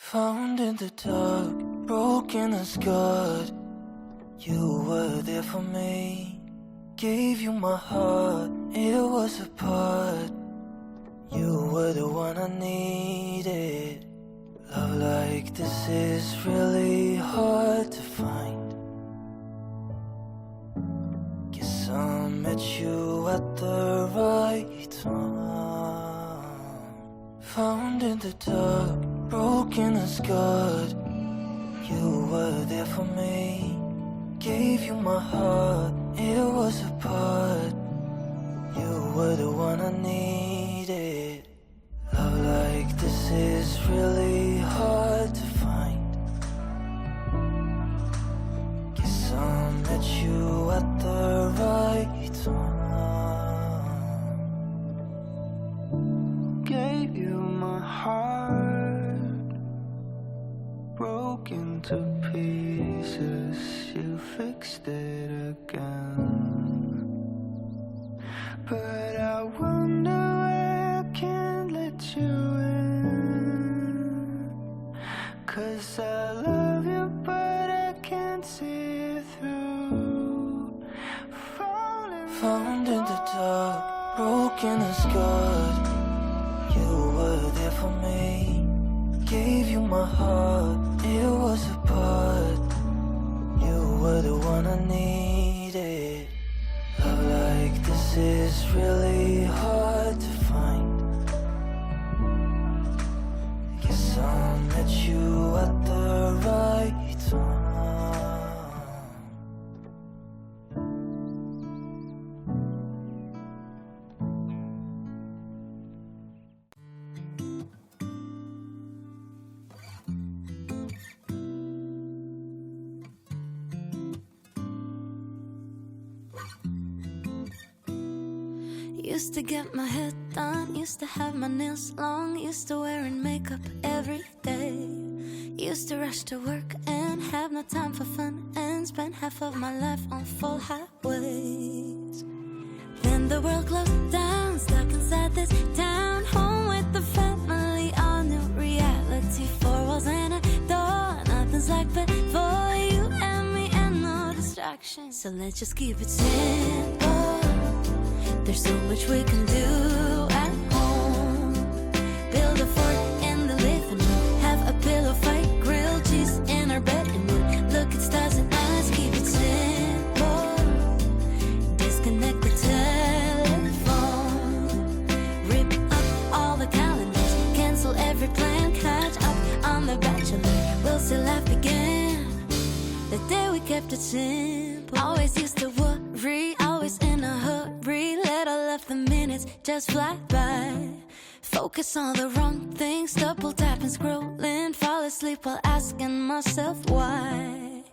Found in the dark, broken and scarred. You were there for me. Gave you my heart, it was a part. You were the one I needed. Love like this is really hard to find. Guess I met you at the right time. Found in the dark, broken and scarred. You were there for me. Gave you my heart, it was a part. You were the one I needed. Love like this is really hard to find. Guess I met you at the right time. Gave you my heart, broken to pieces. You fixed it again. But I wonder why I can't let you in. 'Cause I love you but I can't see it through. Found in the dark, broken and scarred. You were there for me. Gave you my heart, it was a part. You were the one I needed. Love like this is really hard to find. Guess I met you at the right time. Used to get my head done, used to have my nails long, used to wearing makeup every day. Used to rush to work and have no time for fun, and spend half of my life on full highways. Then the world closed down, stuck inside this town, home with the family, all new reality. Four walls and a door, nothing's like before, you and me and no distractions. So let's just keep it simple. There's so much we can do at home. Build a fort in the living room, have a pillow fight, grilled cheese in our bed, and then look at stars and eyes. Keep it simple. Disconnect the telephone, rip up all the calendars, cancel every plan, catch up on The Bachelor. We'll still laugh again the day we kept it simple. Always used to worry, always in a hurry, let all of the minutes just fly by. Focus on the wrong things, double tapping, scrolling, fall asleep while asking myself why.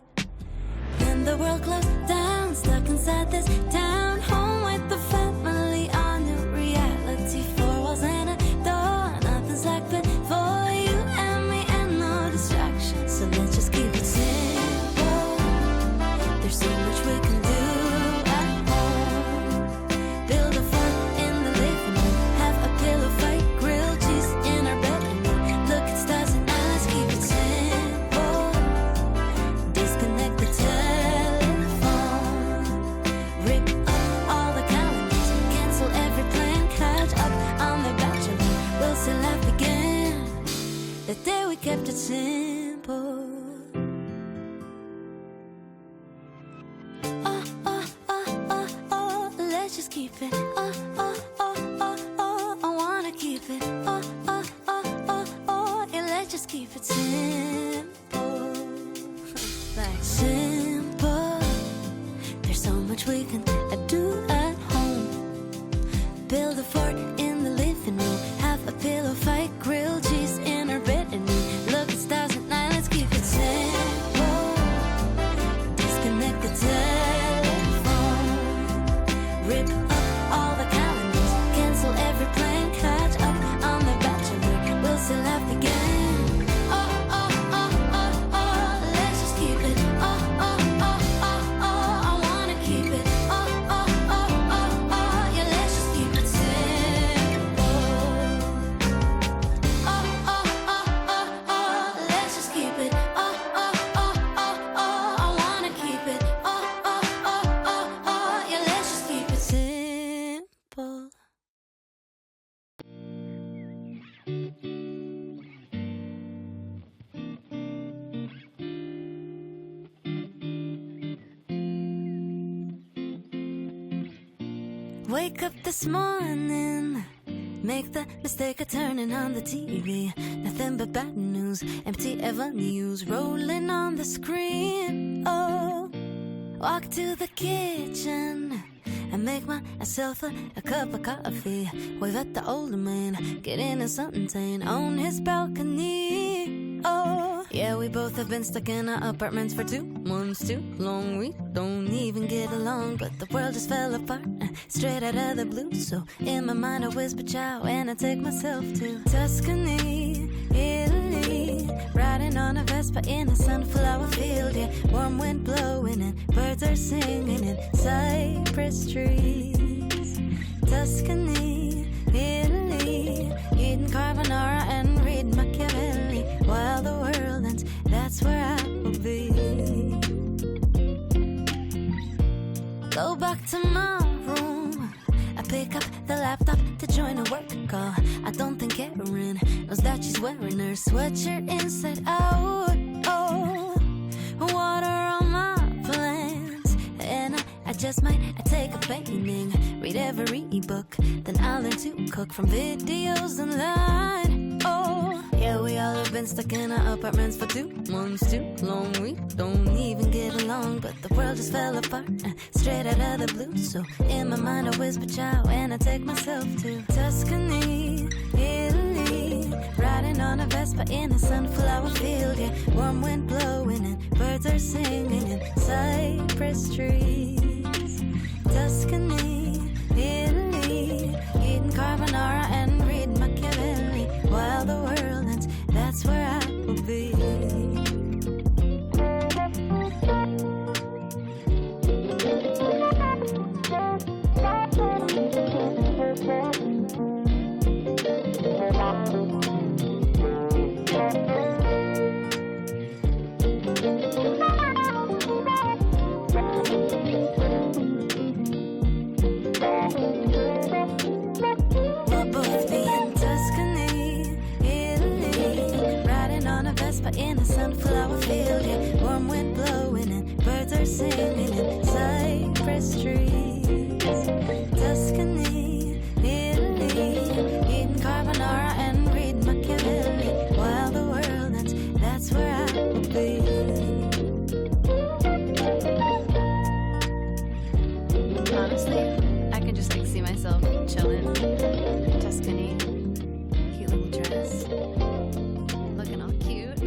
Then the world closed down, stuck inside this town, home with the family, on new reality. Four walls and a door, nothing's like before, you and me and no distractions. So let's just keep it simple. There's so much we can do at home. Build a fort in the living room, have a pillow fight, grilled cheese in our bed, and look at stars and eyes. Keep it simple. Disconnect the telephone, rip up all the calendars, cancel every plan, catch up on The Bachelor. We'll still laugh again the day we kept it simple. Oh, oh, oh, oh, oh, let's just keep it. Oh, oh, oh, oh, oh, I wanna keep it. Oh, oh, oh, oh, oh, yeah, let's just keep it simple. Like simple. There's so much we can do at home. Build a fort in the living room, have a pillow fight, grilled cheese in our bed, and look at stars at night. Let's keep it simple. Disconnect the telephone, rip up all the calendars, cancel every plan, catch up on The Bachelor. We'll still laugh again. Oh, oh, oh, oh, oh, let's just keep it. Oh, oh, oh, oh, oh, I wanna keep it. Oh, Wake up this morning, make the mistake of turning on the TV. Nothing but bad news, empty avenues rolling on the screen. Oh, walk to the kitchen and make myself a cup of coffee. Wave at the older man, get in a suntan on his balcony. Oh, yeah, we both have been stuck in our apartments for 2 months too long. We don't even get along, but the world just fell apart straight out of the blue. So in my mind I whisper ciao and I take myself to Tuscany, Italy, riding on a Vespa in a sunflower field. Yeah, warm wind blowing and birds are singing in cypress trees. Tuscany, Italy, eating carbonara and reading Machiavelli while the world ends. That's where I will be. Go back to my room, I pick up the laptop to join a work call. I don't think Erin knows that she's wearing her sweatshirt inside out. Oh, water on my plants, and I just might take a painting, read every ebook, then I'll learn to cook from videos online. Oh, yeah, we all have been stuck in our apartments for 2 months too long. We don't even get along, but the world just fell apart straight out of the blue. So in my mind I whisper ciao and I take myself to Tuscany, Italy, riding on a Vespa in a sunflower field. Yeah, warm wind blowing and birds are singing in cypress trees. Tuscany, Italy, eating carbonara and reading Machiavelli while the world ends. That's where I will be. We'll both be in Tuscany, Italy, riding on a Vespa in a sunflower field. Yeah, warm wind blowing and birds are singing in cypress trees. Tuscany, Italy, eating carbonara and reading Machiavelli while the world ends. That's where I will be. Honestly, I can just like see myself chilling in Tuscany, cute little dress, looking all cute.